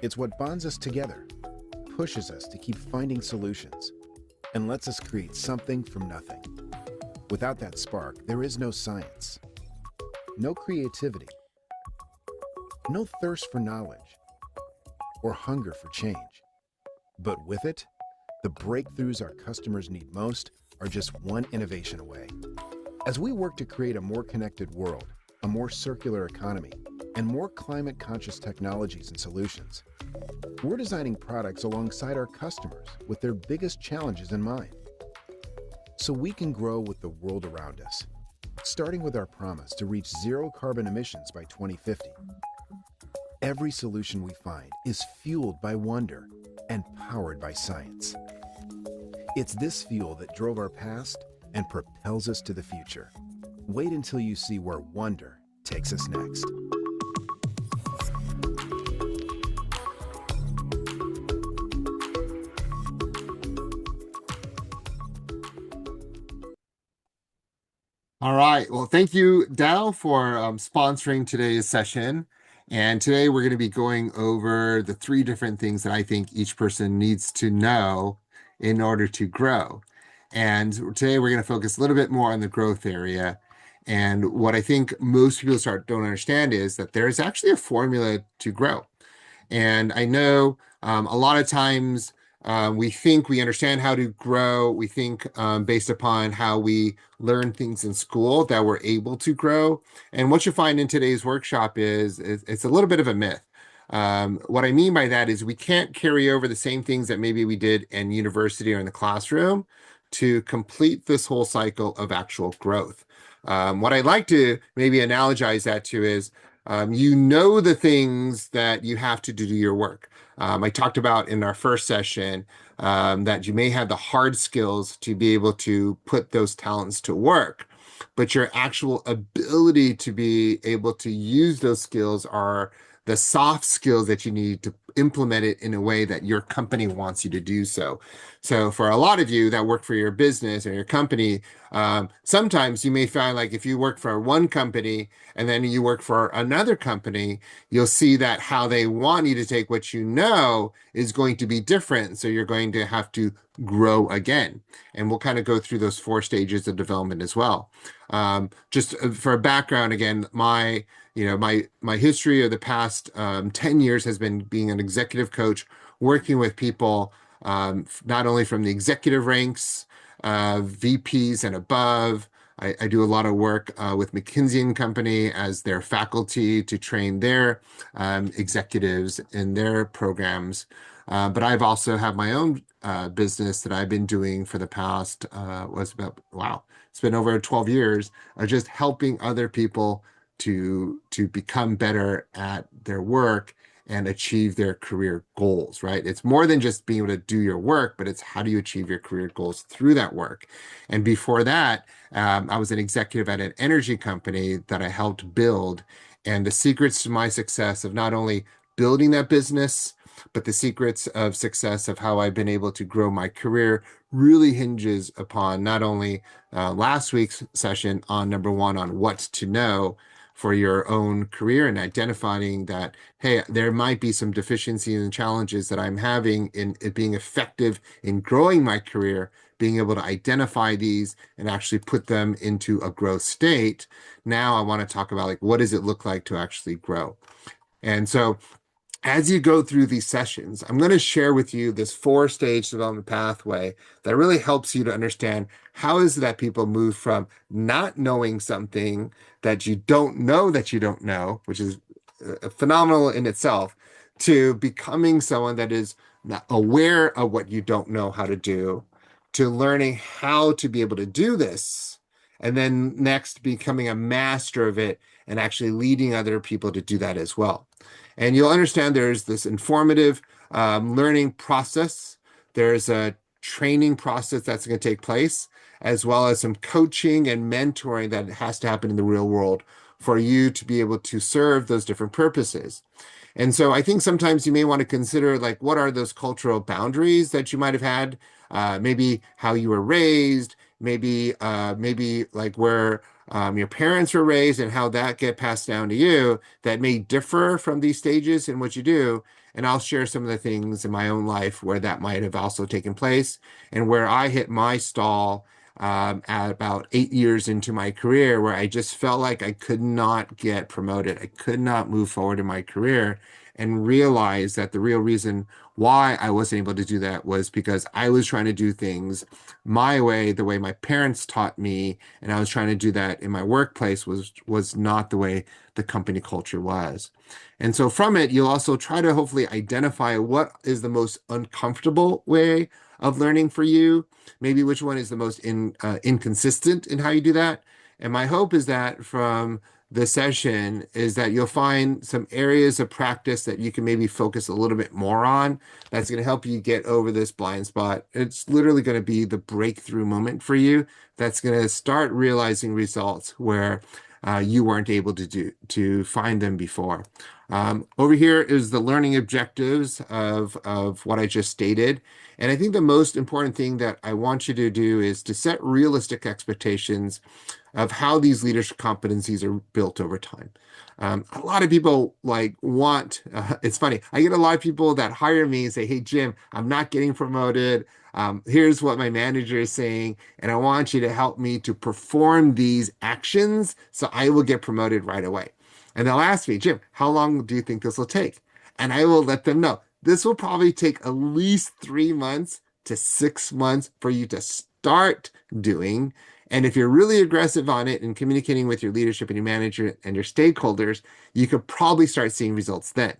It's what bonds us together, pushes us to keep finding solutions, and lets us create something from nothing. Without that spark, there is no science, no creativity, no thirst for knowledge, or hunger for change. But with it, the breakthroughs our customers need most are just one innovation away. As we work to create a more connected world, a more circular economy, and more climate-conscious technologies and solutions, we're designing products alongside our customers with their biggest challenges in mind, so we can grow with the world around us, starting with our promise to reach zero carbon emissions by 2050. Every solution we find is fueled by wonder and powered by science. It's this fuel that drove our past and propels us to the future. Wait until you see where wonder takes us next. All right. Well, thank you, Dow, for sponsoring today's session. And today we're going to be going over the three different things that I think each person needs to know in order to grow. And today we're going to focus a little bit more on the growth area. And what I think most people don't understand is that there is actually a formula to grow. And I know a lot of times we think we understand how to grow. We think based upon how we learn things in school that we're able to grow. And what you find in today's workshop is it's a little bit of a myth. What I mean by that is we can't carry over the same things that maybe we did in university or in the classroom to complete this whole cycle of actual growth. What I'd like to maybe analogize that to is you know the things that you have to do your work. I talked about in our first session that you may have the hard skills to be able to put those talents to work, but your actual ability to be able to use those skills are the soft skills that you need to implement it in a way that your company wants you to do so. So for a lot of you that work for your business or your company, sometimes you may find like if you work for one company and then you work for another company, you'll see that how they want you to take what you know is going to be different. So you're going to have to grow again. And we'll kind of go through those 4 stages of development as well. Just for a background, again, my history of the past 10 years has been being an executive coach, working with people not only from the executive ranks, VPs and above. I do a lot of work with McKinsey and Company as their faculty to train their executives in their programs. But I've also have my own business that I've been doing for the past, it's been over 12 years of just helping other people to become better at their work and achieve their career goals, right? It's more than just being able to do your work, but it's how do you achieve your career goals through that work. And before that, I was an executive at an energy company that I helped build. And the secrets to my success of not only building that business, but the secrets of success of how I've been able to grow my career really hinges upon not only last week's session on number 1 on what to know for your own career and identifying that, hey, there might be some deficiencies and challenges that I'm having in it being effective in growing my career, being able to identify these and actually put them into a growth state. Now I want to talk about like, what does it look like to actually grow? And so as you go through these sessions, I'm going to share with you this 4-stage development pathway that really helps you to understand how is it that people move from not knowing something that you don't know, which is phenomenal in itself, to becoming someone that is not aware of what you don't know how to do, to learning how to be able to do this, and then next becoming a master of it and actually leading other people to do that as well. And you'll understand there's this informative learning process. There's a training process that's going to take place, as well as some coaching and mentoring that has to happen in the real world for you to be able to serve those different purposes. And so I think sometimes you may want to consider like, what are those cultural boundaries that you might have had? Maybe how you were raised, maybe like where your parents were raised and how that get passed down to you that may differ from these stages in what you do. And I'll share some of the things in my own life where that might have also taken place and where I hit my stall at about 8 years into my career, where I just felt like I could not get promoted. I could not move forward in my career and realized that the real reason why I wasn't able to do that was because I was trying to do things my way, the way my parents taught me, and I was trying to do that in my workplace was not the way the company culture was. And so from it, you'll also try to hopefully identify what is the most uncomfortable way of learning for you, maybe which one is the most inconsistent in how you do that. And my hope is that from the session is that you'll find some areas of practice that you can maybe focus a little bit more on. That's going to help you get over this blind spot. It's literally going to be the breakthrough moment for you. That's going to start realizing results where you weren't able to find them before. Over here is the learning objectives of what I just stated. And I think the most important thing that I want you to do is to set realistic expectations of how these leadership competencies are built over time. A lot of people it's funny. I get a lot of people that hire me and say, "Hey, Jim, I'm not getting promoted. Here's what my manager is saying, and I want you to help me to perform these actions so I will get promoted right away." And they'll ask me, "Jim, how long do you think this will take?" And I will let them know this will probably take at least 3 months to 6 months for you to start doing. And if you're really aggressive on it and communicating with your leadership and your manager and your stakeholders, you could probably start seeing results then.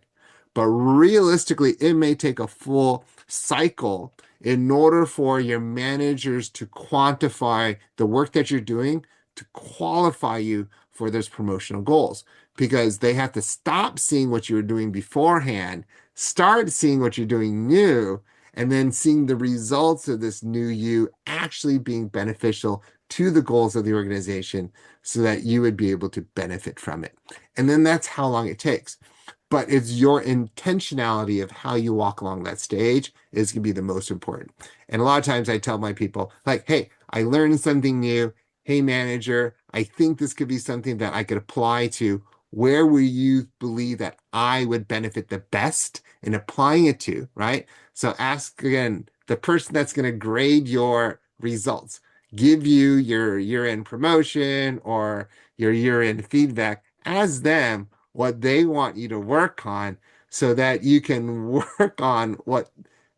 But realistically, it may take a full cycle in order for your managers to quantify the work that you're doing to qualify you for those promotional goals, because they have to stop seeing what you were doing beforehand, start seeing what you're doing new, and then seeing the results of this new you actually being beneficial to the goals of the organization so that you would be able to benefit from it. And then that's how long it takes. But it's your intentionality of how you walk along that stage is going to be the most important. And a lot of times I tell my people, like, "Hey, I learned something new. Hey, manager, I think this could be something that I could apply to. Where will you believe that I would benefit the best in applying it to?" Right? So ask again the person that's going to grade your results, give you your year-end promotion or your year-end feedback. Ask them what they want you to work on so that you can work on what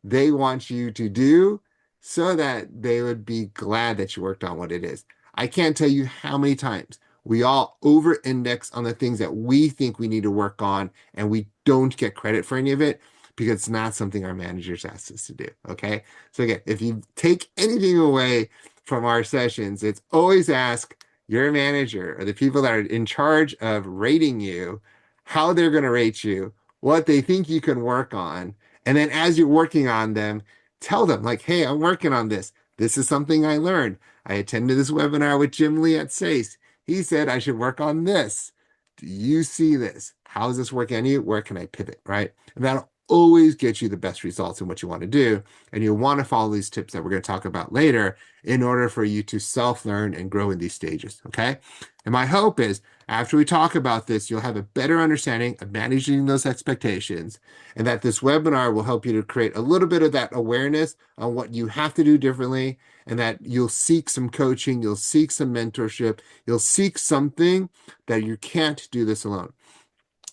they want you to do so that they would be glad that you worked on what it is. I can't tell you how many times we all over-index on the things that we think we need to work on, and we don't get credit for any of it because it's not something our managers asked us to do. Okay. So again, if you take anything away from our sessions, it's always ask your manager or the people that are in charge of rating you how they're going to rate you, what they think you can work on. And then as you're working on them, tell them, like, "Hey, I'm working on this. This is something I learned. I attended this webinar with Jim Lee at SASE. He said I should work on this. Do you see this? How is this working on you? Where can I pivot?" Right? And that'll always get you the best results in what you want to do. And you'll want to follow these tips that we're going to talk about later in order for you to self-learn and grow in these stages. Okay. And my hope is after we talk about this, you'll have a better understanding of managing those expectations, and that this webinar will help you to create a little bit of that awareness on what you have to do differently, and that you'll seek some coaching, you'll seek some mentorship, you'll seek something that you can't do this alone.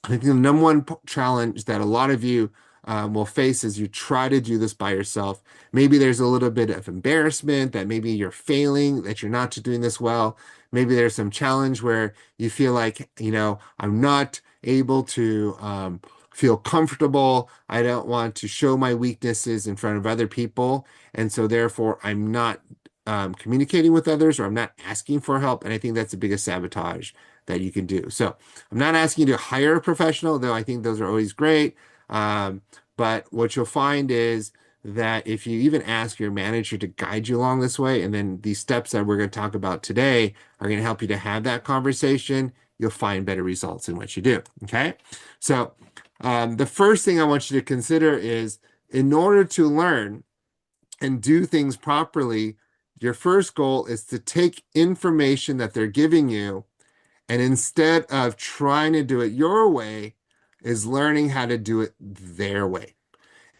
I think the number one challenge that a lot of you will face as you try to do this by yourself, maybe there's a little bit of embarrassment that maybe you're failing, that you're not doing this well. Maybe there's some challenge where you feel like, I'm not able to feel comfortable. I don't want to show my weaknesses in front of other people. And so therefore, I'm not communicating with others, or I'm not asking for help. And I think that's the biggest sabotage that you can do. So I'm not asking you to hire a professional, though I think those are always great. But what you'll find is that if you even ask your manager to guide you along this way, and then these steps that we're going to talk about today are going to help you to have that conversation, you'll find better results in what you do. Okay. So the first thing I want you to consider is, in order to learn and do things properly, your first goal is to take information that they're giving you, and instead of trying to do it your way, is learning how to do it their way.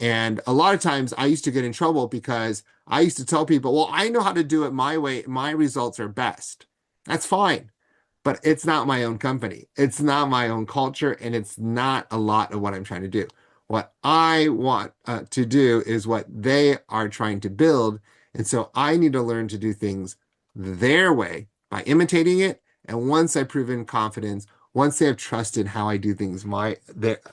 And a lot of times I used to get in trouble because I used to tell people, well, I know how to do it my way. My results are best. That's fine, but it's not my own company. It's not my own culture, and it's not a lot of what I'm trying to do. What I want to do is what they are trying to build. And so I need to learn to do things their way by imitating it. And once I've proven confidence, once they have trusted how I do things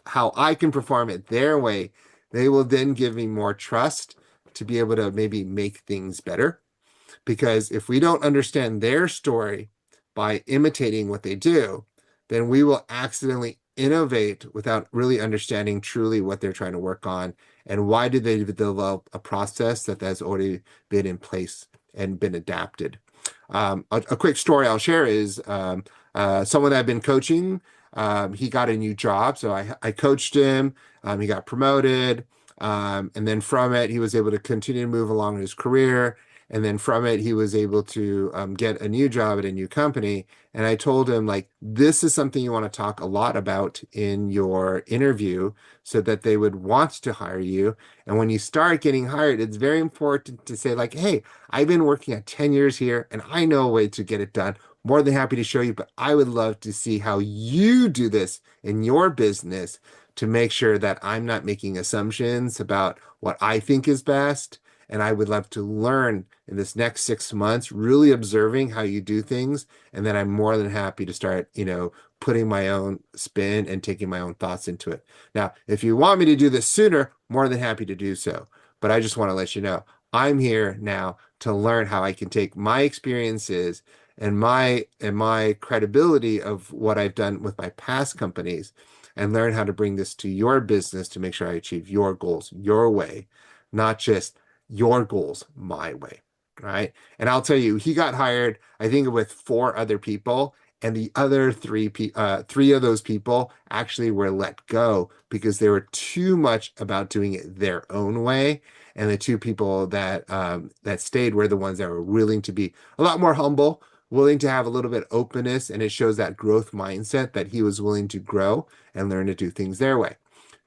how I can perform it their way, they will then give me more trust to be able to maybe make things better. Because if we don't understand their story by imitating what they do, then we will accidentally innovate without really understanding truly what they're trying to work on and why did they develop a process that has already been in place and been adapted. A quick story I'll share is someone that I've been coaching. He got a new job, so I coached him. He got promoted, and then from it, he was able to continue to move along in his career. And then from it, he was able to get a new job at a new company. And I told him, like, this is something you want to talk a lot about in your interview so that they would want to hire you. And when you start getting hired, it's very important to say, like, hey, I've been working at 10 years here and I know a way to get it done. More than happy to show you, but I would love to see how you do this in your business to make sure that I'm not making assumptions about what I think is best. And I would love to learn in this next 6 months, really observing how you do things. And then I'm more than happy to start, putting my own spin and taking my own thoughts into it. Now, if you want me to do this sooner, more than happy to do so. But I just want to let you know, I'm here now to learn how I can take my experiences and my credibility of what I've done with my past companies and learn how to bring this to your business to make sure I achieve your goals your way, not just your goals my way, right? And I'll tell you, he got hired, I think, with 4 other people, and the other three of those people actually were let go because they were too much about doing it their own way. And the 2 people that stayed were the ones that were willing to be a lot more humble, willing to have a little bit of openness, and it shows that growth mindset that he was willing to grow and learn to do things their way.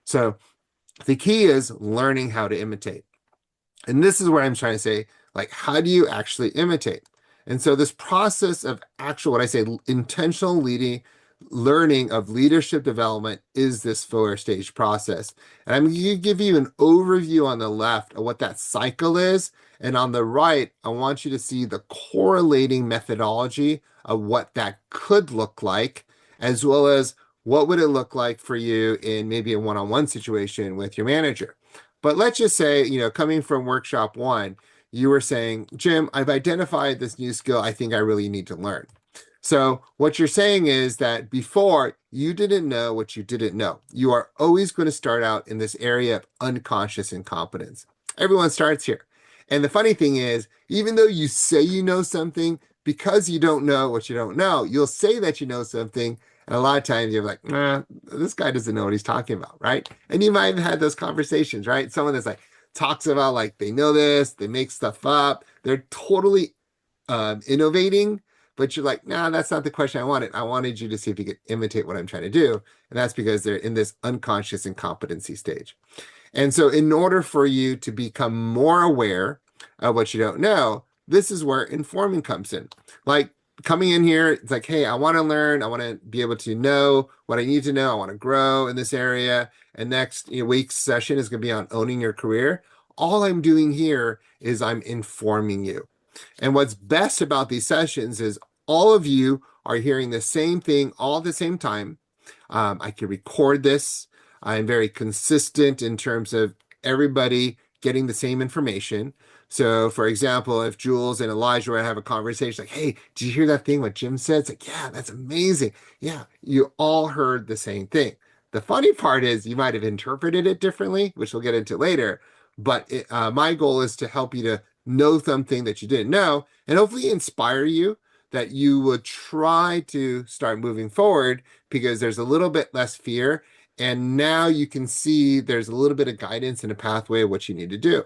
So the key is learning how to imitate. And this is where I'm trying to say, like, how do you actually imitate? And so this process of actual, what I say, intentional learning of leadership development is this 4-stage process. And I'm going to give you an overview on the left of what that cycle is. And on the right, I want you to see the correlating methodology of what that could look like, as well as what would it look like for you in maybe a one-on-one situation with your manager. But let's just say, coming from workshop 1, you were saying, Jim, I've identified this new skill I think I really need to learn. So what you're saying is that before you didn't know what you didn't know. You are always going to start out in this area of unconscious incompetence. Everyone starts here. And the funny thing is, even though you say you know something, because you don't know what you don't know, you'll say that you know something. And a lot of times you're like, nah, this guy doesn't know what he's talking about, right? And you might have had those conversations, right? Someone that's like talks about like they know this, they make stuff up, they're totally innovating, but you're like, nah, that's not the question I wanted. I wanted you to see if you could imitate what I'm trying to do. And that's because they're in this unconscious incompetency stage. And so, in order for you to become more aware of what you don't know, this is where informing comes in. Like coming in here, it's like, hey, I want to learn. I want to be able to know what I need to know. I want to grow in this area. And next week's session is going to be on owning your career. All I'm doing here is I'm informing you. And what's best about these sessions is all of you are hearing the same thing all at the same time. I can record this. I'm very consistent in terms of everybody getting the same information. So, for example, if Jules and Elijah were to have a conversation like, hey, did you hear that thing what Jim said? It's like, yeah, that's amazing. Yeah, you all heard the same thing. The funny part is you might have interpreted it differently, which we'll get into later. But my goal is to help you to know something that you didn't know and hopefully inspire you that you would try to start moving forward because there's a little bit less fear. And now you can see there's a little bit of guidance and a pathway of what you need to do.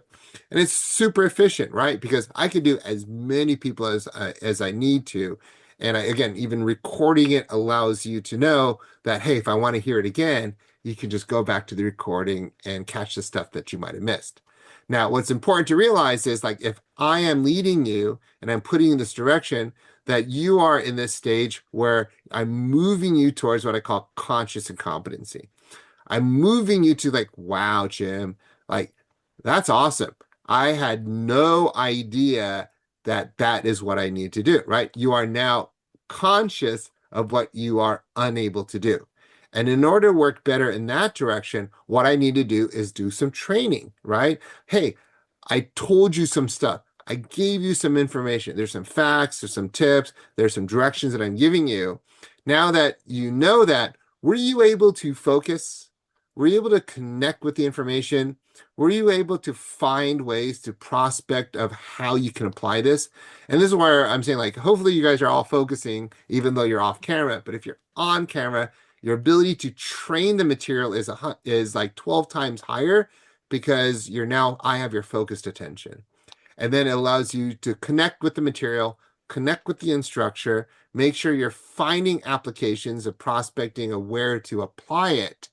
And it's super efficient, right? Because I can do as many people as I need to. And again, even recording it allows you to know that, hey, if I want to hear it again, you can just go back to the recording and catch the stuff that you might have missed. Now, what's important to realize is like if I am leading you and I'm putting you in this direction, that you are in this stage where I'm moving you towards what I call conscious incompetency. I'm moving you to like, wow, Jim, like that's awesome. I had no idea that that is what I need to do, right? You are now conscious of what you are unable to do. And in order to work better in that direction, what I need to do is do some training, right? Hey, I told you some stuff. I gave you some information. There's some facts, there's some tips, there's some directions that I'm giving you. Now that you know that, were you able to focus? Were you able to connect with the information? Were you able to find ways to prospect of how you can apply this? And this is where I'm saying, like, hopefully you guys are all focusing, even though you're off camera. But if you're on camera, your ability to train the material is like 12 times higher because I have your focused attention. And then it allows you to connect with the material, connect with the instructor, make sure you're finding applications of prospecting of where to apply it.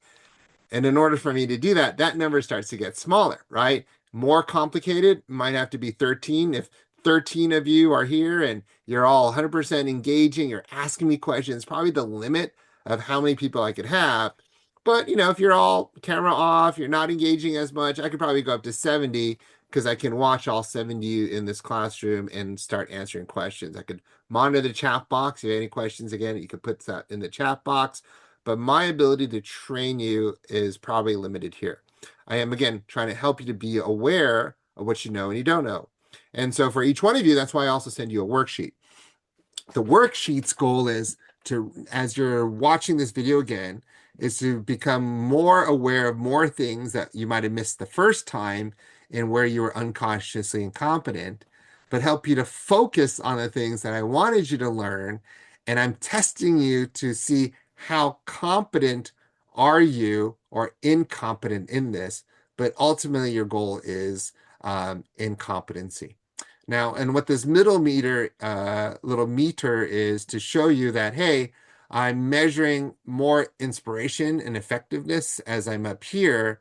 And in order for me to do that, that number starts to get smaller, right? More complicated, might have to be 13. If 13 of you are here and you're all 100% engaging, you're asking me questions, probably the limit of how many people I could have. But, if you're all camera off, you're not engaging as much, I could probably go up to 70 because I can watch all 70 in this classroom and start answering questions. I could monitor the chat box. If you have any questions, again, you could put that in the chat box. But my ability to train you is probably limited here. I am, again, trying to help you to be aware of what you know and you don't know. And so for each one of you, that's why I also send you a worksheet. The worksheet's goal is to, as you're watching this video again, is to become more aware of more things that you might have missed the first time and where you were unconsciously incompetent, but help you to focus on the things that I wanted you to learn. And I'm testing you to see how competent are you or incompetent in this, but ultimately your goal is incompetency. Now, and what this little meter is to show you that, hey, I'm measuring more inspiration and effectiveness as I'm up here,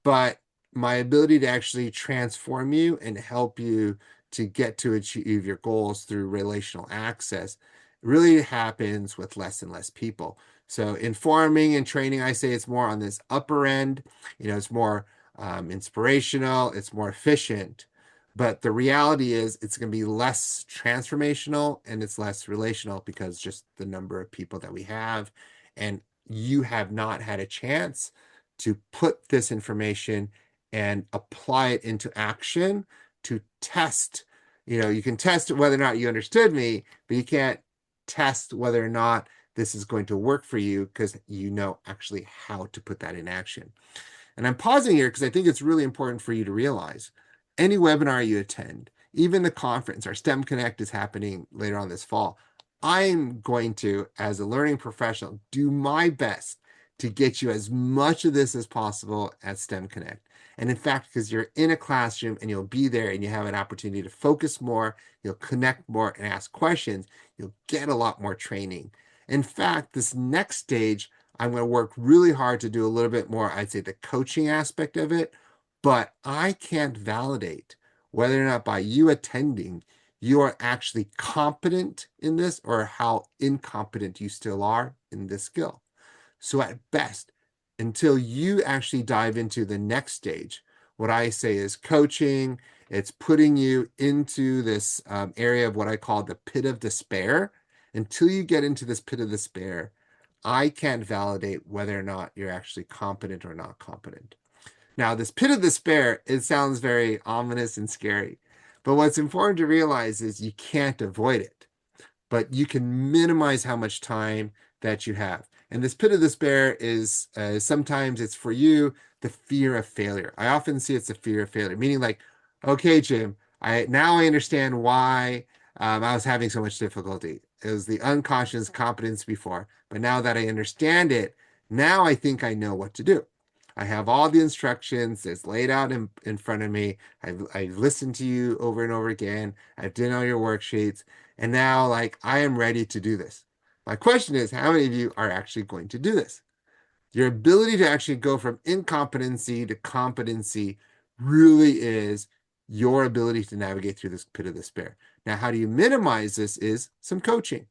but my ability to actually transform you and help you to get to achieve your goals through relational access really happens with less and less people. So informing and training, I say it's more on this upper end, it's more inspirational, it's more efficient. But the reality is it's going to be less transformational and it's less relational because just the number of people that we have. And you have not had a chance to put this information and apply it into action to test. You can test whether or not you understood me, but you can't test whether or not this is going to work for you because you know actually how to put that in action. And I'm pausing here because I think it's really important for you to realize any webinar you attend, even the conference, our STEM Connect is happening later on this fall. I'm going to, as a learning professional, do my best to get you as much of this as possible at STEM Connect. And in fact, because you're in a classroom and you'll be there and you have an opportunity to focus more, you'll connect more and ask questions, you'll get a lot more training. In fact, this next stage, I'm going to work really hard to do a little bit more, I'd say the coaching aspect of it, but I can't validate whether or not by you attending, you are actually competent in this or how incompetent you still are in this skill. So at best, until you actually dive into the next stage, what I say is coaching, it's putting you into this area of what I call the pit of despair. Until you get into this pit of despair, I can't validate whether or not you're actually competent or not competent. Now, this pit of despair, it sounds very ominous and scary, but what's important to realize is you can't avoid it, but you can minimize how much time that you have. And this pit of despair is sometimes it's for you, the fear of failure. I often see it's the fear of failure, meaning like, okay, Jim, now I understand why I was having so much difficulty. It was the unconscious competence before, but now that I understand it, now I think I know what to do. I have all the instructions. It's laid out in front of me. I've listened to you over and over again. I've done all your worksheets. And now, like, I am ready to do this. My question is, how many of you are actually going to do this? Your ability to actually go from incompetency to competency really is your ability to navigate through this pit of despair. Now, how do you minimize this is some coaching.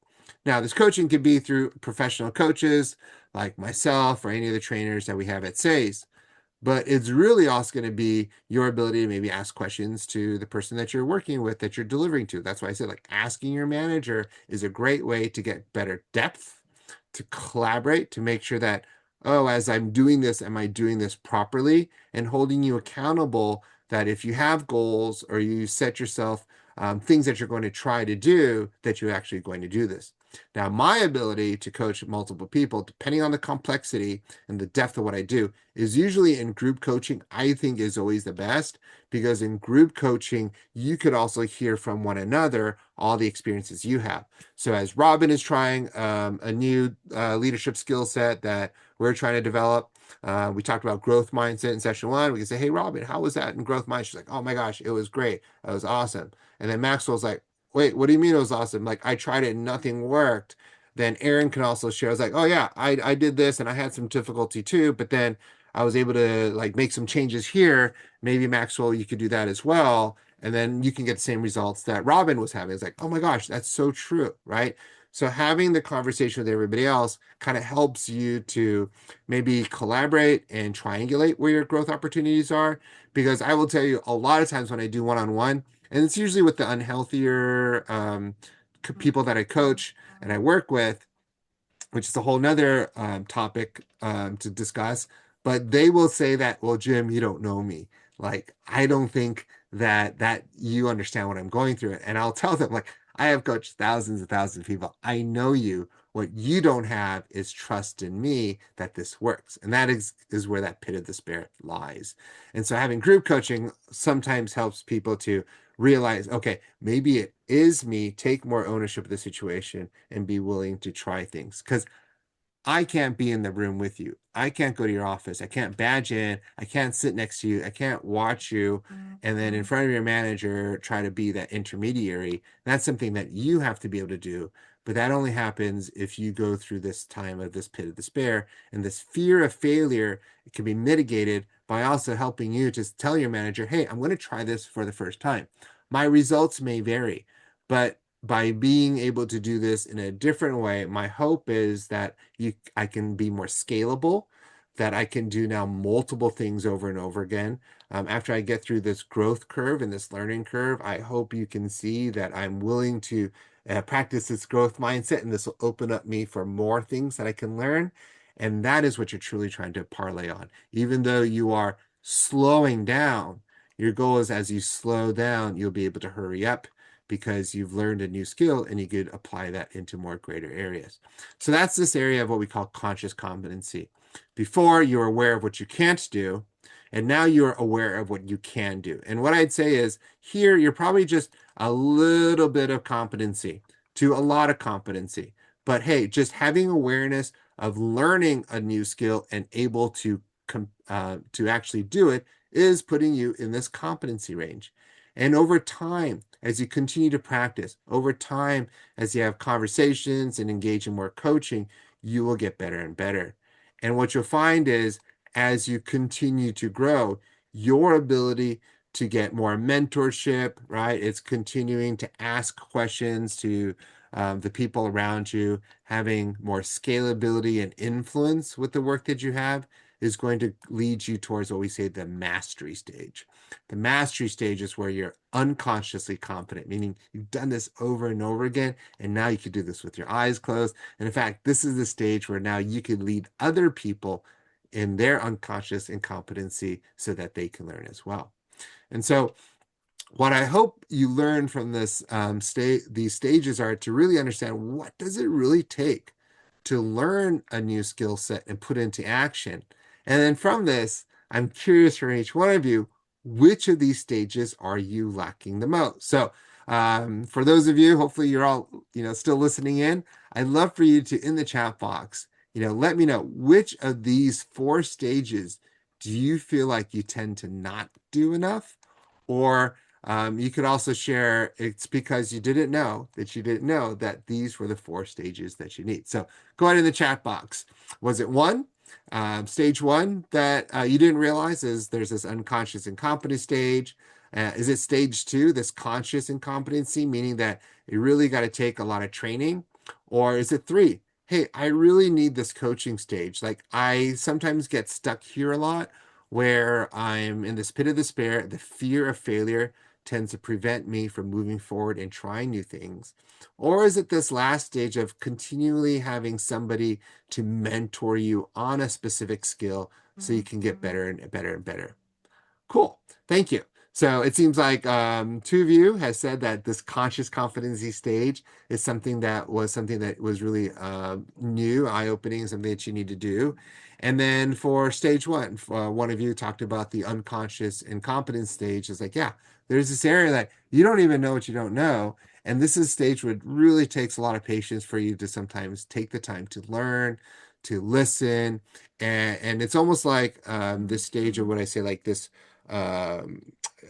Now, this coaching could be through professional coaches like myself or any of the trainers that we have at SASE. But it's really also going to be your ability to maybe ask questions to the person that you're working with, that you're delivering to. That's why I said, like, asking your manager is a great way to get better depth, to collaborate, to make sure that, oh, as I'm doing this, am I doing this properly? And holding you accountable that if you have goals or you set yourself things that you're going to try to do, that you're actually going to do this. Now, my ability to coach multiple people, depending on the complexity and the depth of what I do, is usually in group coaching. I think is always the best, because in group coaching, you could also hear from one another all the experiences you have. So as Robin is trying a new leadership skill set that we're trying to develop, we talked about growth mindset in session one. We can say, hey, Robin, how was that in growth mindset? She's like, oh my gosh, it was great. It was awesome. And then Maxwell's like, wait, what do you mean it was awesome? Like, I tried it and nothing worked. Then Aaron can also share. I was like, oh yeah, I did this and I had some difficulty too, but then I was able to like make some changes here. Maybe Maxwell, you could do that as well. And then you can get the same results that Robin was having. It's like, oh my gosh, that's so true, right? So having the conversation with everybody else kind of helps you to maybe collaborate and triangulate where your growth opportunities are. Because I will tell you, a lot of times when I do one-on-one, and it's usually with the unhealthier people that I coach and I work with, which is a whole nother topic to discuss. But they will say that, well, Jim, you don't know me. Like, I don't think that you understand what I'm going through. And I'll tell them, like, I have coached thousands and thousands of people. I know you. What you don't have is trust in me that this works. And that is where that pit of despair lies. And so having group coaching sometimes helps people to realize, okay, maybe it is me, take more ownership of the situation and be willing to try things. Because I can't be in the room with you. I can't go to your office. I can't badge in. I can't sit next to you. I can't watch you. And then in front of your manager, try to be that intermediary. That's something that you have to be able to do. But that only happens if you go through this time of this pit of despair. And this fear of failure, it can be mitigated by also helping you to tell your manager, hey, I'm going to try this for the first time. My results may vary, but by being able to do this in a different way, my hope is that I can be more scalable, that I can do now multiple things over and over again. After I get through this growth curve and this learning curve, I hope you can see that I'm willing to practice this growth mindset, and this will open up me for more things that I can learn. And that is what you're truly trying to parlay on. Even though you are slowing down, your goal is as you slow down, you'll be able to hurry up, because you've learned a new skill and you could apply that into more greater areas. So that's this area of what we call conscious competency. Before, you were aware of what you can't do, and now you're aware of what you can do. And what I'd say is here, you're probably just a little bit of competency to a lot of competency. But hey, just having awareness of learning a new skill and able to actually do it is putting you in this competency range. And over time, as you continue to practice, over time, as you have conversations and engage in more coaching, you will get better and better. And what you'll find is, as you continue to grow, your ability to get more mentorship, right? It's continuing to ask questions to the people around you, having more scalability and influence with the work that you have is going to lead you towards what we say the mastery stage. The mastery stage is where you're unconsciously competent, meaning you've done this over and over again, and now you can do this with your eyes closed. And in fact, this is the stage where now you can lead other people in their unconscious incompetency so that they can learn as well. And so what I hope you learn from this these stages are to really understand, what does it really take to learn a new skill set and put into action. And then from this, I'm curious for each one of you, which of these stages are you lacking the most? So for those of you, hopefully you're all, still listening in. I'd love for you to, in the chat box, let me know which of these 4 stages Do you feel like you tend to not do enough? Or you could also share it's because you didn't know that you didn't know that these were the four stages that you need. So go ahead in the chat box. Was it one? Stage one that you didn't realize is there's this unconscious incompetence stage. Is it stage two, this conscious incompetency, meaning that you really got to take a lot of training? Or is it three? Hey, I really need this coaching stage. Like I sometimes get stuck here a lot where I'm in this pit of despair. The fear of failure tends to prevent me from moving forward and trying new things. Or is it this last stage of continually having somebody to mentor you on a specific skill so you can get better and better and better? Cool. Thank you. So it seems like two of you has said that this conscious competency stage is something that was really new, eye-opening, something that you need to do. And then for stage one, one of you talked about the unconscious incompetence stage. It's like, yeah, there's this area that you don't even know what you don't know. And this is a stage where it really takes a lot of patience for you to sometimes take the time to learn, to listen. And it's almost like this stage of what I say, like this um,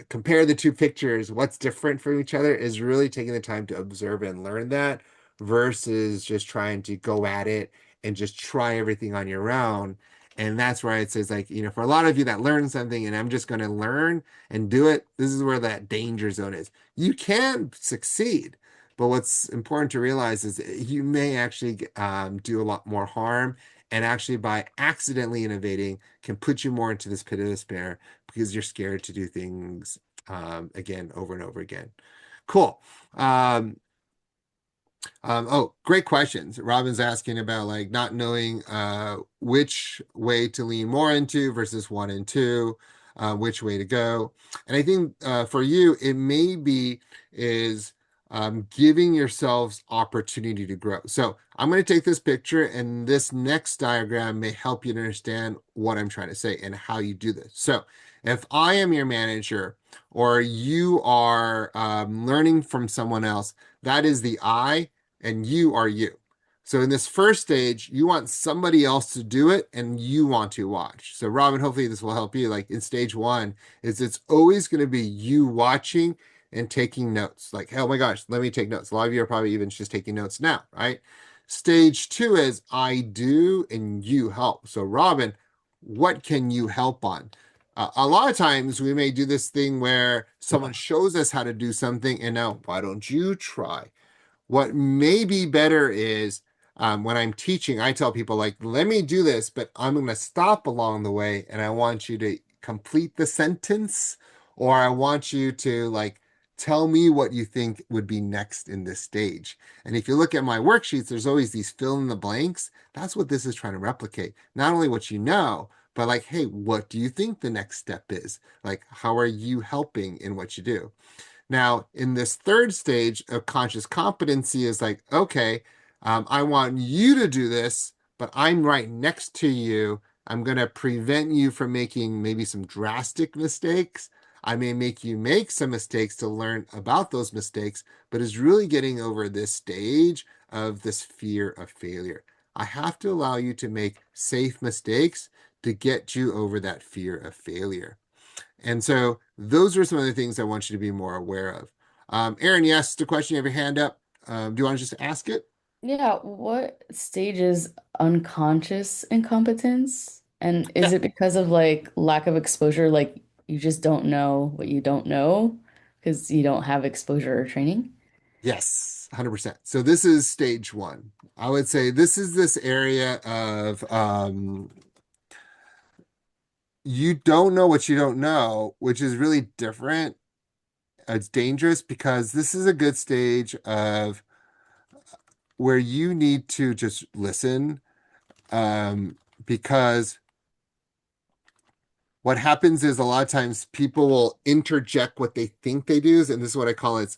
compare the two pictures, what's different from each other is really taking the time to observe and learn that versus just trying to go at it and just try everything on your own. And that's where it says, like, for a lot of you that learn something and I'm just going to learn and do it, this is where that danger zone is. You can succeed, but what's important to realize is you may actually do a lot more harm. And actually, by accidentally innovating, can put you more into this pit of despair because you're scared to do things again over and over again. Cool. Oh, great questions. Robin's asking about like not knowing which way to lean more into versus one and two, which way to go. And I think for you, it may be is giving yourselves opportunity to grow. So I'm going to take this picture and this next diagram may help you to understand what I'm trying to say and how you do this. So if I am your manager or you are learning from someone else, that is the I and you are you. So in this first stage, you want somebody else to do it and you want to watch. So Robin, hopefully this will help you. Like in stage one, is it's always going to be you watching and taking notes. Like, oh my gosh, let me take notes. A lot of you are probably even just taking notes now, right? Stage two is I do and you help. So Robin, what can you help on? A lot of times we may do this thing where someone shows us how to do something and now, why don't you try? What may be better is when I'm teaching, I tell people, like, let me do this, but I'm going to stop along the way and I want you to complete the sentence, or I want you to, like, tell me what you think would be next in this stage. And if you look at my worksheets, there's always these fill in the blanks. That's what this is trying to replicate. Not only what you know, but like, hey, what do you think the next step is? Like, how are you helping in what you do? Now, in this third stage of conscious competency is like, okay, I want you to do this, but I'm right next to you. I'm going to prevent you from making maybe some drastic mistakes. I may make you make some mistakes to learn about those mistakes, but it's really getting over this stage of this fear of failure. I have to allow you to make safe mistakes to get you over that fear of failure. And so those are some of the things I want you to be more aware of. Aaron, you asked a question, you have your hand up. Do you want to just ask it? Yeah, what stage is unconscious incompetence? And is Yeah. it because of like lack of exposure, like you just don't know what you don't know because you don't have exposure or training? Yes, 100%. So this is stage one. I would say this is this area of you don't know what you don't know, which is really different. It's dangerous because this is a good stage of where you need to just listen because what happens is a lot of times people will interject what they think they do, and this is what I call it.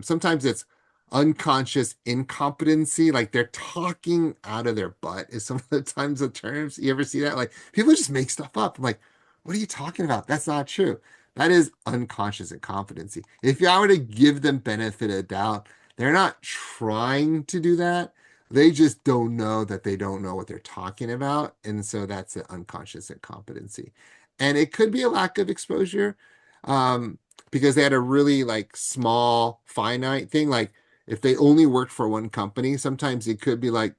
Sometimes it's unconscious incompetency, like they're talking out of their butt. Is some of the times the terms you ever see that? Like people just make stuff up. I'm like, what are you talking about? That's not true. That is unconscious incompetency. If I were to give them benefit of doubt, they're not trying to do that. They just don't know that they don't know what they're talking about, and so that's the unconscious incompetency. And it could be a lack of exposure, um, because they had a really like small, finite thing. Like if they only worked for one company, sometimes it could be like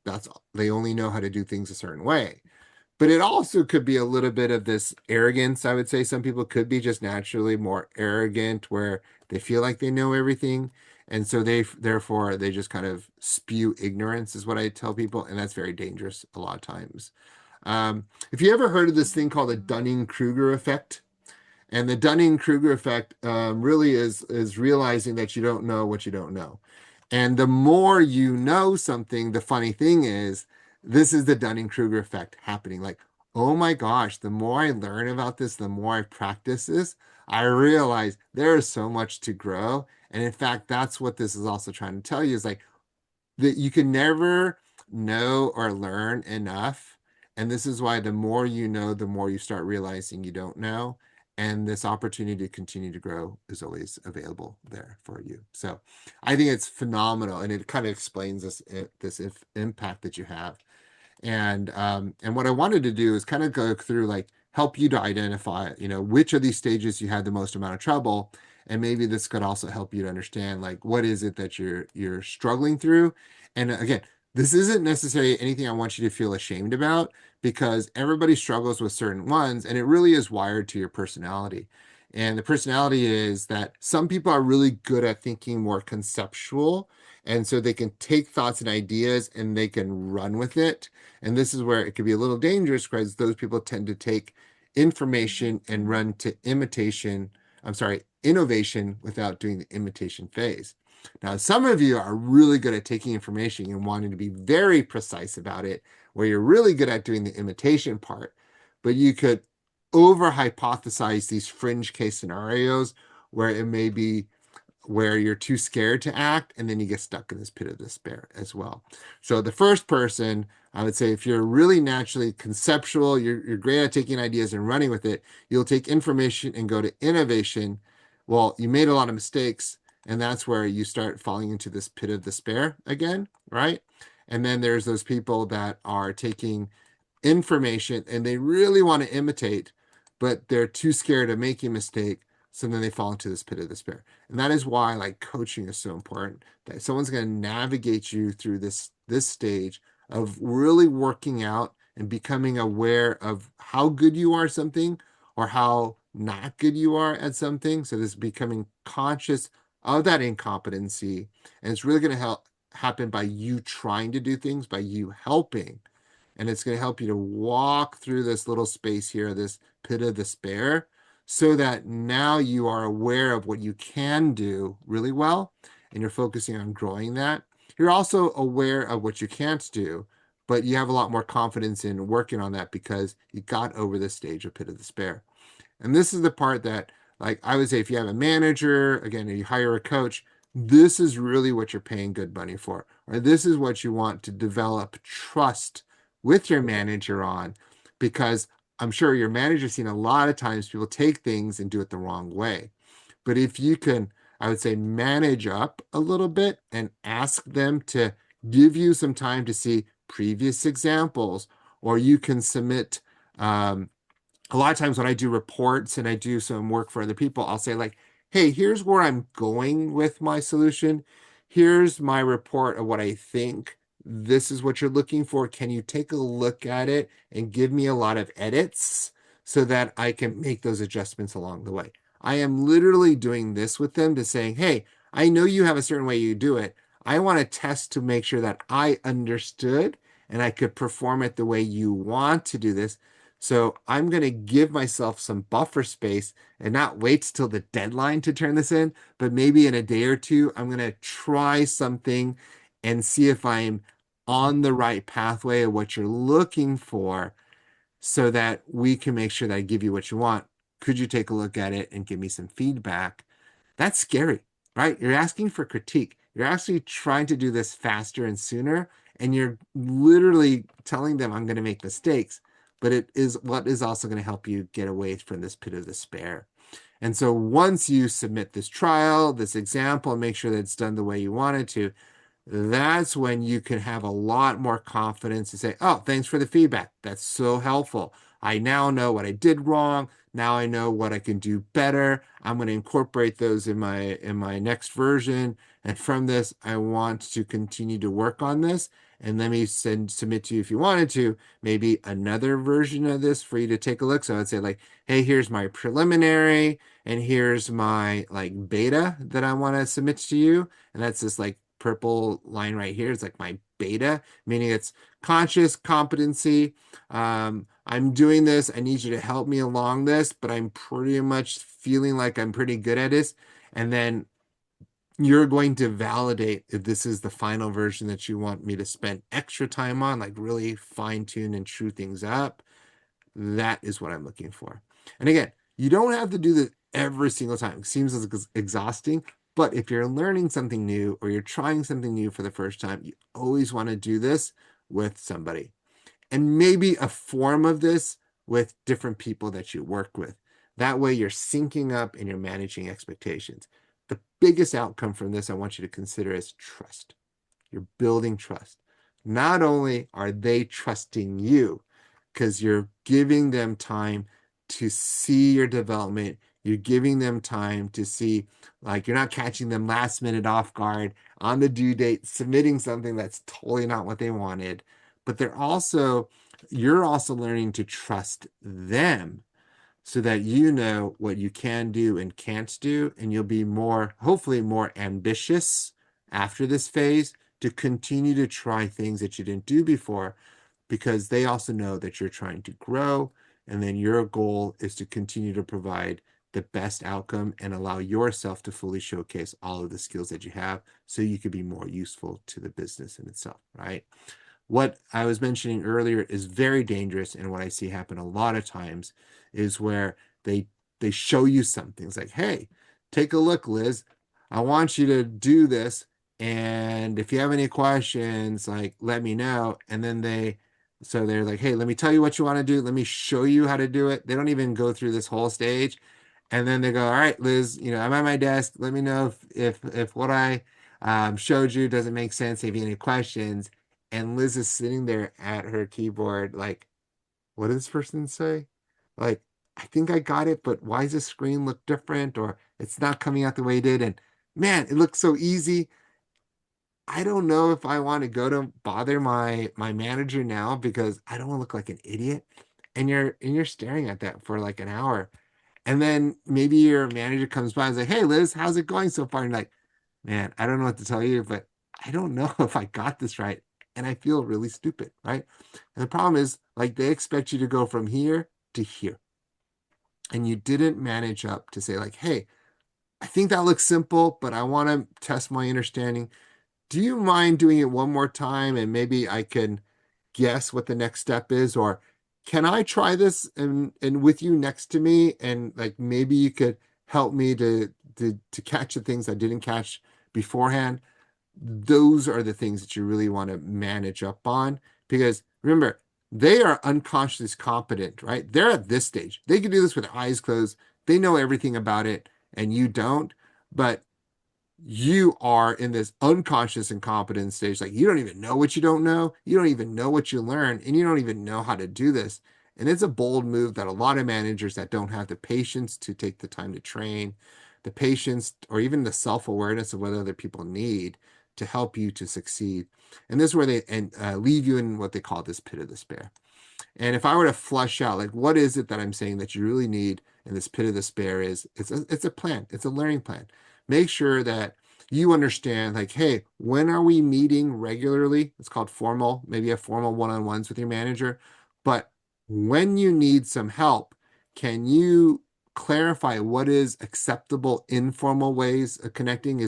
they only know how to do things a certain way. But it also could be a little bit of this arrogance. I would say some people could be just naturally more arrogant where they feel like they know everything. And so therefore they just kind of spew ignorance is what I tell people. And that's very dangerous a lot of times. If you ever heard of this thing called the Dunning-Kruger effect, and the Dunning-Kruger effect really is realizing that you don't know what you don't know. And the more you know something, the funny thing is, this is the Dunning-Kruger effect happening. Like, oh my gosh, the more I learn about this, the more I practice this, I realize there is so much to grow. And in fact, that's what this is also trying to tell you is like, that you can never know or learn enough. And this is why the more you know, the more you start realizing you don't know. And this opportunity to continue to grow is always available there for you. So I think it's phenomenal. And it kind of explains this impact that you have. And what I wanted to do is kind of go through like help you to identify, which of these stages you had the most amount of trouble. And maybe this could also help you to understand like what is it that you're struggling through. And again, this isn't necessarily anything I want you to feel ashamed about because everybody struggles with certain ones and it really is wired to your personality. And the personality is that some people are really good at thinking more conceptual. And so they can take thoughts and ideas and they can run with it. And this is where it could be a little dangerous because those people tend to take information and run to innovation without doing the imitation phase. Now, some of you are really good at taking information and wanting to be very precise about it, where you're really good at doing the imitation part, but you could over hypothesize these fringe case scenarios where it may be where you're too scared to act and then you get stuck in this pit of despair as well. So the first person, I would say if you're really naturally conceptual, you're great at taking ideas and running with it, you'll take information and go to innovation. Well, you made a lot of mistakes and that's where you start falling into this pit of despair again, right? And then there's those people that are taking information and they really want to imitate, but they're too scared of making a mistake. So then they fall into this pit of despair. And that is why like coaching is so important, that someone's going to navigate you through this stage of really working out and becoming aware of how good you are at something or how not good you are at something. So this becoming conscious of that incompetency. And it's really going to help happen by you trying to do things, by you helping. And it's going to help you to walk through this little space here, this pit of despair, so that now you are aware of what you can do really well, and you're focusing on growing that. You're also aware of what you can't do, but you have a lot more confidence in working on that because you got over this stage of pit of despair. And this is the part that, like, I would say if you have a manager, again, you hire a coach, this is really what you're paying good money for, or this is what you want to develop trust with your manager on, because I'm sure your manager's seen a lot of times people take things and do it the wrong way. But if you can, I would say, manage up a little bit and ask them to give you some time to see previous examples, or you can submit a lot of times when I do reports and I do some work for other people, I'll say like, hey, here's where I'm going with my solution. Here's my report of what I think. This is what you're looking for. Can you take a look at it and give me a lot of edits so that I can make those adjustments along the way? I am literally doing this with them to saying, hey, I know you have a certain way you do it. I want to test to make sure that I understood and I could perform it the way you want to do this. So I'm going to give myself some buffer space and not wait till the deadline to turn this in, but maybe in a day or two, I'm going to try something and see if I'm on the right pathway of what you're looking for so that we can make sure that I give you what you want. Could you take a look at it and give me some feedback? That's scary, right? You're asking for critique. You're actually trying to do this faster and sooner, and you're literally telling them I'm going to make mistakes, but it is what is also going to help you get away from this pit of despair. And so once you submit this trial, this example, and make sure that it's done the way you want it to, that's when you can have a lot more confidence to say, oh, thanks for the feedback. That's so helpful. I now know what I did wrong. Now I know what I can do better. I'm going to incorporate those in my next version. And from this, I want to continue to work on this. And let me submit to you, if you wanted to, maybe another version of this for you to take a look. So I'd say like, hey, here's my preliminary, and here's my like beta that I want to submit to you. And that's this like purple line right here. It's like my beta, meaning it's conscious competency. I'm doing this. I need you to help me along this, but I'm pretty much feeling like I'm pretty good at this. And then you're going to validate if this is the final version that you want me to spend extra time on, like really fine tune and true things up. That is what I'm looking for. And again, you don't have to do this every single time. It seems exhausting, but if you're learning something new or you're trying something new for the first time, you always want to do this with somebody. And maybe a form of this with different people that you work with. That way you're syncing up and you're managing expectations. The biggest outcome from this I want you to consider is trust. You're building trust. Not only are they trusting you, because you're giving them time to see your development, you're giving them time to see, like, you're not catching them last minute off guard on the due date, submitting something that's totally not what they wanted. But you're also learning to trust them so that you know what you can do and can't do, and you'll be hopefully more ambitious after this phase to continue to try things that you didn't do before, because they also know that you're trying to grow, and then your goal is to continue to provide the best outcome and allow yourself to fully showcase all of the skills that you have so you could be more useful to the business in itself, right? What I was mentioning earlier is very dangerous, and what I see happen a lot of times is where they show you something. It's like, hey, take a look, Liz. I want you to do this, and if you have any questions, like let me know. And then they're like, hey, let me tell you what you want to do. Let me show you how to do it. They don't even go through this whole stage. And then they go, all right, Liz, I'm at my desk. Let me know if what I showed you doesn't make sense. If you have any questions. And Liz is sitting there at her keyboard, like, what did this person say? Like, I think I got it, but why does the screen look different? Or it's not coming out the way it did. And man, it looks so easy. I don't know if I want to go to bother my manager now because I don't want to look like an idiot. And you're staring at that for like an hour. And then maybe your manager comes by and is like, hey Liz, how's it going so far? And you're like, man, I don't know what to tell you, but I don't know if I got this right. And I feel really stupid, right? And the problem is, like, they expect you to go from here to here. And you didn't manage up to say, like, hey, I think that looks simple, but I want to test my understanding. Do you mind doing it one more time and maybe I can guess what the next step is? Or can I try this and with you next to me, and like maybe you could help me to catch the things I didn't catch beforehand? Those are the things that you really want to manage up on, because remember, they are unconsciously competent, right? They're at this stage. They can do this with their eyes closed. They know everything about it and you don't. But you are in this unconscious incompetence stage. Like, you don't even know what you don't know. You don't even know what you learn, and you don't even know how to do this. And it's a bold move that a lot of managers that don't have the patience to take the time to train, the patience, or even the self-awareness of what other people need to help you to succeed. And this is where they leave you in what they call this pit of despair. And if I were to flush out, like, what is it that I'm saying that you really need in this pit of despair is it's a plan. It's a learning plan. Make sure that you understand, like, hey, when are we meeting regularly? It's called formal. Maybe you have formal one-on-ones with your manager. But when you need some help, can you clarify what is acceptable informal ways of connecting?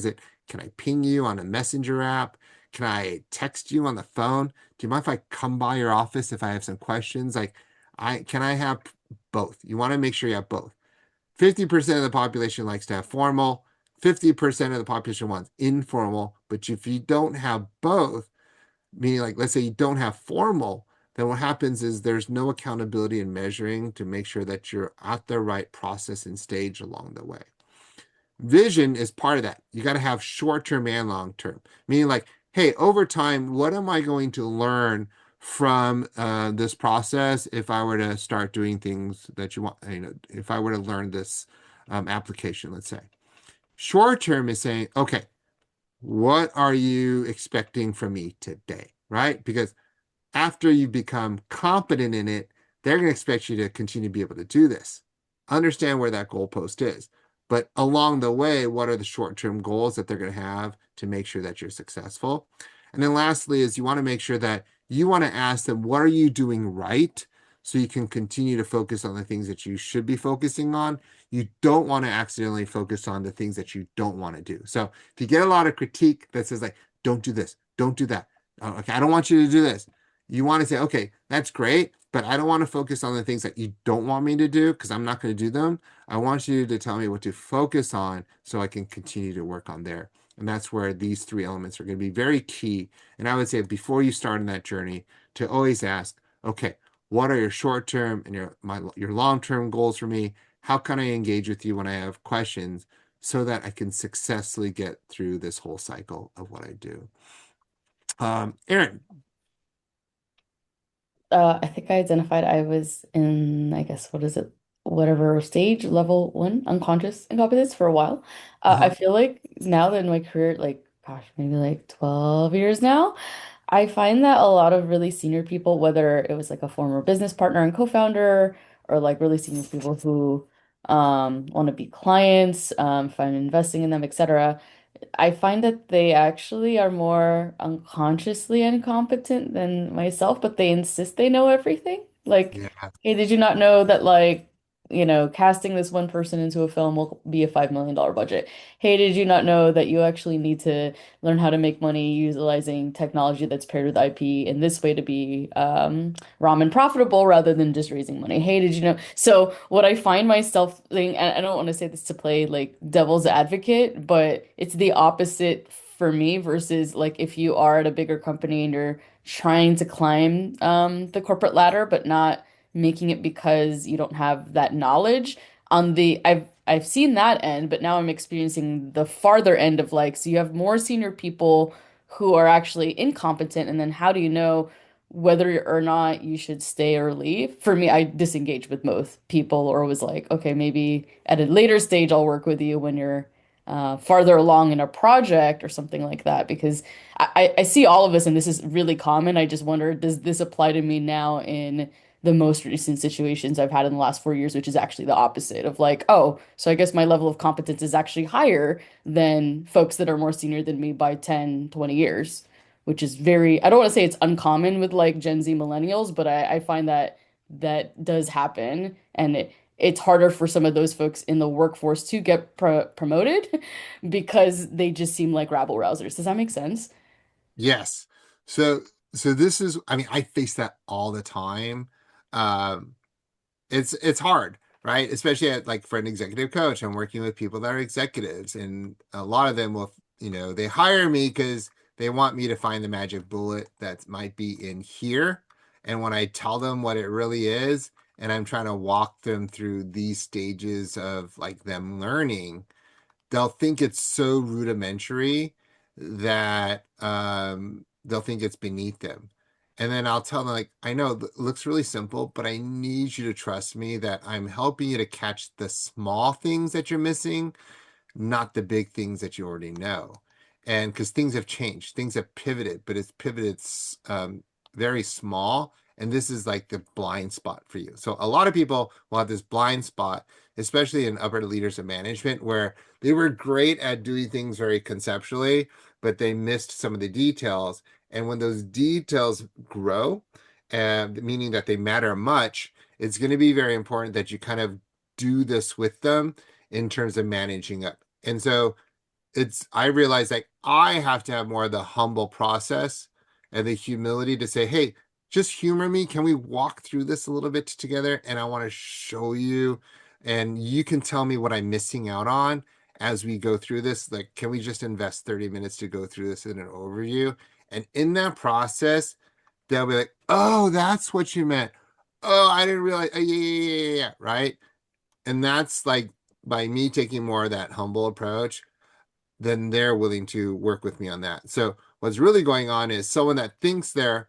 Can I ping you on a messenger app? Can I text you on the phone? Do you mind if I come by your office if I have some questions? Like, can I have both? You want to make sure you have both. 50% of the population likes to have formal, 50% of the population wants informal. But if you don't have both, meaning, like, let's say you don't have formal, then what happens is there's no accountability and measuring to make sure that you're at the right process and stage along the way. Vision is part of that. You got to have short term and long term, meaning, like, hey, over time, what am I going to learn from this process if I were to start doing things that you want, if I were to learn this application, let's say. Short term is saying, okay, what are you expecting from me today, right? Because after you become competent in it, they're going to expect you to continue to be able to do this. Understand where that goalpost is. But along the way, what are the short-term goals that they're going to have to make sure that you're successful? And then lastly is you want to make sure that you want to ask them, what are you doing right? So you can continue to focus on the things that you should be focusing on. You don't want to accidentally focus on the things that you don't want to do. So if you get a lot of critique that says like, don't do this, don't do that. Oh, okay, I don't want you to do this. You want to say, okay, that's great, but I don't want to focus on the things that you don't want me to do because I'm not going to do them. I want you to tell me what to focus on so I can continue to work on there. And that's where these three elements are going to be very key. And I would say before you start on that journey, to always ask, okay, what are your short-term and your long-term goals for me? How can I engage with you when I have questions so that I can successfully get through this whole cycle of what I do? Aaron. I think I identified I was in, I guess, what is it? Whatever stage, level one, unconscious incompetence for a while. I Uh-huh. feel like now that in my career, like, gosh, maybe like 12 years now, I find that a lot of really senior people, whether it was like a former business partner and co-founder, or like really senior people who want to be clients, if I'm investing in them, etc. I find that they actually are more unconsciously incompetent than myself, but they insist they know everything. Like, Yeah. hey, did you not know that casting this one person into a film will be a $5 million budget? Hey, did you not know that you actually need to learn how to make money utilizing technology that's paired with IP in this way to be ramen profitable rather than just raising money? Hey, did you know? So what I find myself saying, and I don't want to say this to play like devil's advocate, but it's the opposite for me versus like if you are at a bigger company and you're trying to climb the corporate ladder, but not making it because you don't have that knowledge. I've seen that end, but now I'm experiencing the farther end of like, so you have more senior people who are actually incompetent, and then how do you know whether or not you should stay or leave? For me, I disengaged with both people or was like, okay, maybe at a later stage I'll work with you when you're farther along in a project or something like that. Because I see all of us, and this is really common. I just wonder, does this apply to me now in the most recent situations I've had in the last 4 years, which is actually the opposite of like, oh, so I guess my level of competence is actually higher than folks that are more senior than me by 10, 20 years, which is very, I don't want to say it's uncommon with like Gen Z millennials, but I find that that does happen. And it's harder for some of those folks in the workforce to get promoted because they just seem like rabble rousers. Does that make sense? Yes. So so this is, I mean, I face that all the time. Um, it's hard, right? Especially at like for an executive coach, I'm working with people that are executives, and a lot of them will, they hire me because they want me to find the magic bullet that might be in here. And when I tell them what it really is, and I'm trying to walk them through these stages of like them learning, they'll think it's so rudimentary that they'll think it's beneath them. And then I'll tell them, like, I know it looks really simple, but I need you to trust me that I'm helping you to catch the small things that you're missing, not the big things that you already know. And because things have changed, things have pivoted, but it's pivoted very small. And this is like the blind spot for you. So a lot of people will have this blind spot, especially in upper leaders of management, where they were great at doing things very conceptually, but they missed some of the details. And when those details grow, meaning that they matter much, it's going to be very important that you kind of do this with them in terms of managing up. And so I realize like I have to have more of the humble process and the humility to say, hey, just humor me. Can we walk through this a little bit together? And I want to show you, and you can tell me what I'm missing out on as we go through this. Like, can we just invest 30 minutes to go through this in an overview? And in that process, they'll be like, oh, that's what you meant. Oh, I didn't realize. Yeah, yeah, yeah, yeah, yeah, right. And that's like by me taking more of that humble approach, then they're willing to work with me on that. So what's really going on is someone that thinks they're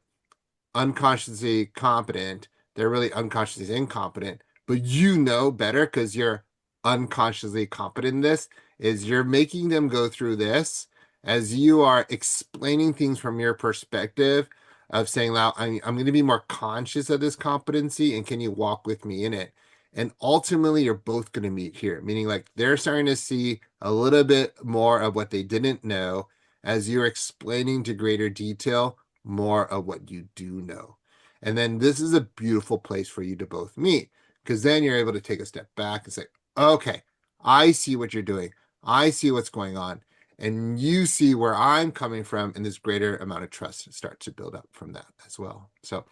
unconsciously competent. They're really unconsciously incompetent, but you know better because you're unconsciously competent in this, is you're making them go through this as you are explaining things from your perspective of saying, "Now, I'm going to be more conscious of this competency, and can you walk with me in it?" And ultimately, you're both going to meet here, meaning like they're starting to see a little bit more of what they didn't know as you're explaining to greater detail more of what you do know. And then this is a beautiful place for you to both meet because then you're able to take a step back and say, okay, I see what you're doing. I see what's going on. And you see where I'm coming from, and this greater amount of trust starts to build up from that as well. So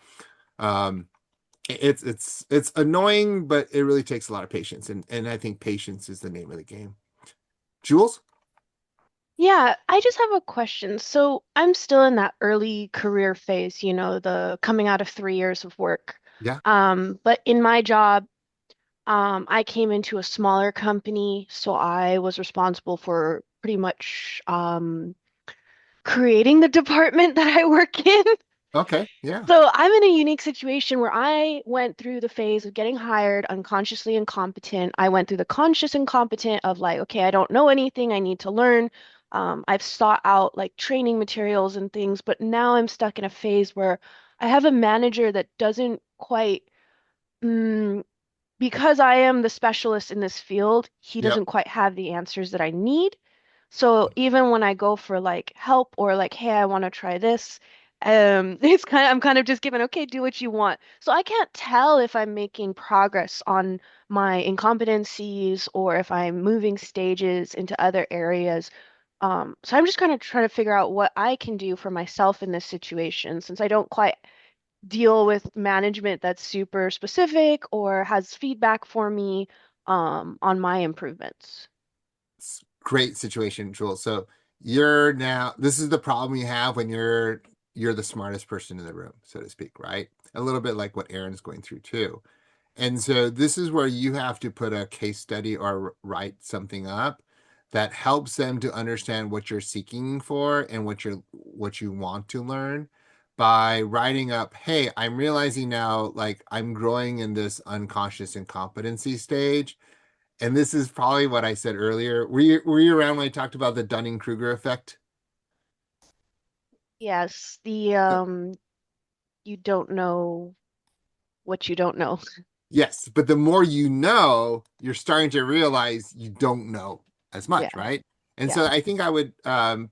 um, it's annoying, but it really takes a lot of patience. And I think patience is the name of the game. Jules? Yeah, I just have a question. So I'm still in that early career phase, the coming out of 3 years of work. Yeah. But in my job, I came into a smaller company, so I was responsible for pretty much creating the department that I work in. Okay. Yeah. So I'm in a unique situation where I went through the phase of getting hired unconsciously incompetent. I went through the conscious incompetent of like, okay, I don't know anything, I need to learn. I've sought out like training materials and things, but now I'm stuck in a phase where I have a manager that doesn't quite, mm, because I am the specialist in this field, he Yep. doesn't quite have the answers that I need. So even when I go for like help or like, hey, I want to try this, I'm kind of just given, okay, do what you want. So I can't tell if I'm making progress on my incompetencies or if I'm moving stages into other areas. So I'm just kind of trying to figure out what I can do for myself in this situation since I don't quite deal with management that's super specific or has feedback for me on my improvements. Great situation, Jules. So this is the problem you have when you're the smartest person in the room, so to speak, right? A little bit like what Aaron's going through too. And so this is where you have to put a case study or write something up that helps them to understand what you're seeking for and what you want to learn by writing up, hey, I'm realizing now like I'm growing in this unconscious incompetency stage. And this is probably what I said earlier. Were you around when I talked about the Dunning-Kruger effect? Yes, the you don't know what you don't know. Yes, but the more you know, you're starting to realize you don't know as Yeah, much, right? And yeah. so I think I would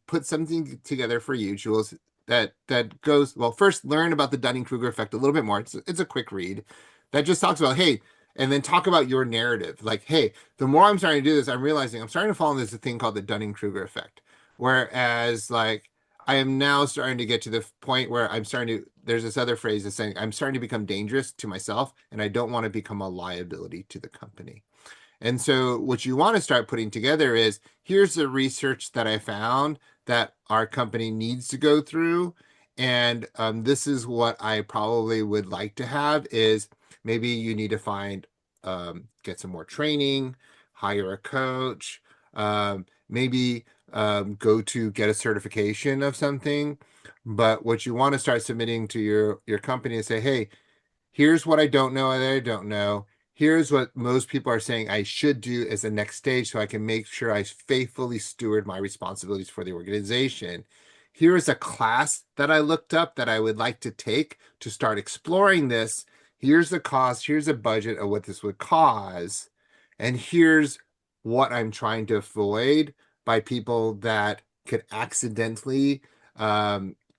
put something together for you, Jules, that goes, well, first learn about the Dunning-Kruger effect a little bit more. It's a quick read that just talks about, hey, and then talk about your narrative. Like, hey, the more I'm starting to do this, I'm realizing I'm starting to fall into this thing called the Dunning-Kruger effect. Whereas like I am now starting to get to the point where there's this other phrase that's saying, I'm starting to become dangerous to myself and I don't want to become a liability to the company. And so what you want to start putting together is here's the research that I found that our company needs to go through. And this is what I probably would like to have is maybe you need to get some more training, hire a coach, maybe go to get a certification of something. But what you want to start submitting to your company is say, hey, here's what I don't know that I don't know. Here's what most people are saying I should do as the next stage so I can make sure I faithfully steward my responsibilities for the organization. Here is a class that I looked up that I would like to take to start exploring this. Here's the cost, here's a budget of what this would cause, and here's what I'm trying to avoid by people that could accidentally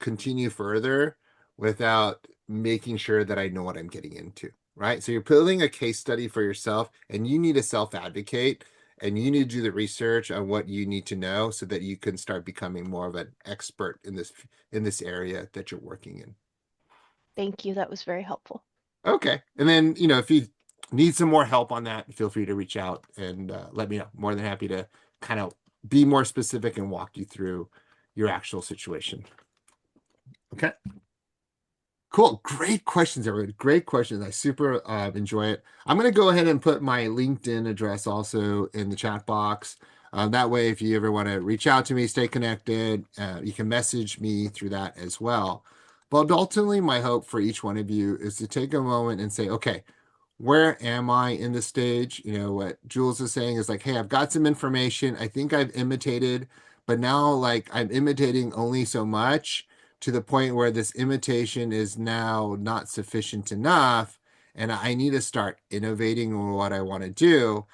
continue further without making sure that I know what I'm getting into, right? So you're building a case study for yourself and you need to self-advocate and you need to do the research on what you need to know so that you can start becoming more of an expert in this area that you're working in. Thank you. That was very helpful. Okay. And then, if you need some more help on that, feel free to reach out and let me know. More than happy to kind of be more specific and walk you through your actual situation. Okay. Cool. Great questions, everybody. Great questions. I super enjoy it. I'm going to go ahead and put my LinkedIn address also in the chat box. That way, if you ever want to reach out to me, stay connected, you can message me through that as well. But ultimately, my hope for each one of you is to take a moment and say, okay, where am I in the stage? You know, what Jules is saying is like, hey, I've got some information. I think I've imitated, but now like I'm imitating only so much to the point where this imitation is now not sufficient enough. And I need to start innovating on what I want to do.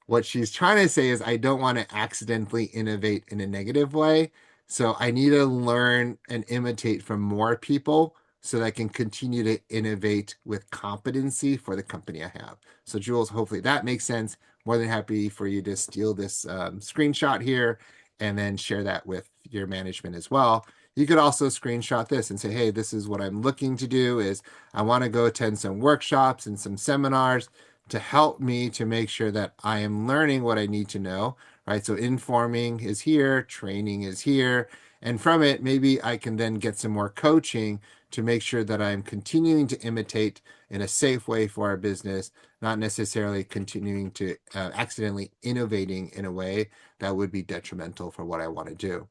What she's trying to say is, I don't want to accidentally innovate in a negative way. So I need to learn and imitate from more people so that I can continue to innovate with competency for the company I have. So, Jules, hopefully that makes sense. More than happy for you to steal this screenshot here and then share that with your management as well. You could also screenshot this and say, hey, this is what I'm looking to do is I want to go attend some workshops and some seminars to help me to make sure that I am learning what I need to know, right? So informing is here, training is here, and from it, maybe I can then get some more coaching to make sure that I'm continuing to imitate in a safe way for our business, not necessarily continuing to accidentally innovating in a way that would be detrimental for what I want to do.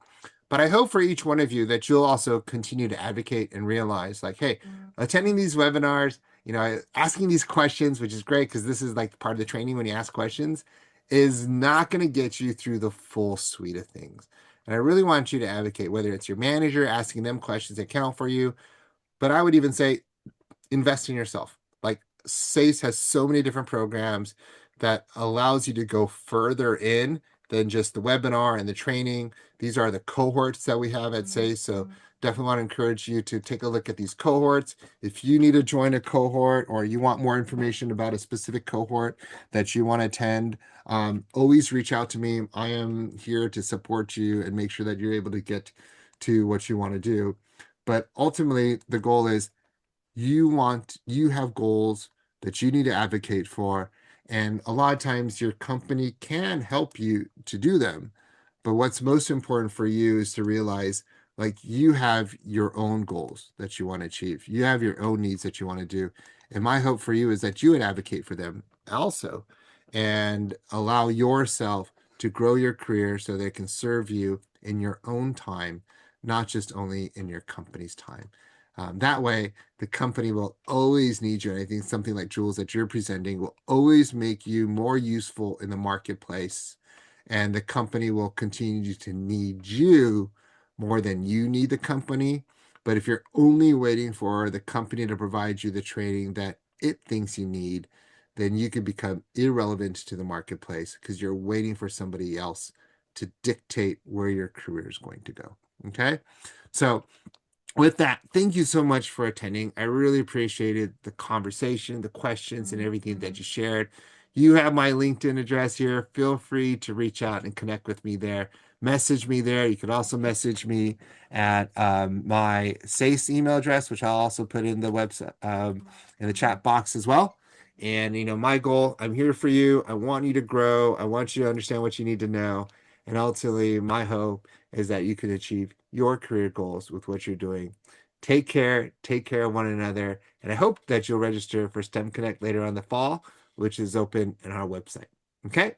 But I hope for each one of you that you'll also continue to advocate and realize like, hey, attending these webinars, you know, asking these questions, which is great because this is like part of the training when you ask questions, is not going to get you through the full suite of things. And I really want you to advocate, whether it's your manager asking them questions that count for you, but I would even say invest in yourself. Like SASE has so many different programs that allows you to go further in than just the webinar and the training. These are the cohorts that we have at SASE. So definitely want to encourage you to take a look at these cohorts. If you need to join a cohort or you want more information about a specific cohort that you want to attend, always reach out to me. I am here to support you and make sure that you're able to get to what you want to do. But ultimately, the goal is you have goals that you need to advocate for, and a lot of times your company can help you to do them, but what's most important for you is to realize like you have your own goals that you want to achieve, you have your own needs that you want to do, and my hope for you is that you would advocate for them also and allow yourself to grow your career so they can serve you in your own time, not just only in your company's time. That way, the company will always need you. And I think something like Jules that you're presenting will always make you more useful in the marketplace. And the company will continue to need you more than you need the company. But if you're only waiting for the company to provide you the training that it thinks you need, then you can become irrelevant to the marketplace because you're waiting for somebody else to dictate where your career is going to go. Okay. So, with that, thank you so much for attending. I really appreciated the conversation, the questions, and everything that you shared. You have my LinkedIn address here. Feel free to reach out and connect with me there. Message me there. You can also message me at my SACE email address, which I'll also put in the website in the chat box as well. And you know, my goal, I'm here for you. I want you to grow. I want you to understand what you need to know. And ultimately, my hope is that you can achieve your career goals with what you're doing. Take care of one another, and I hope that you'll register for STEM Connect later on the fall, which is open on our website. Okay?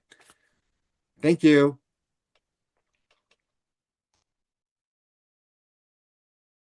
Thank you.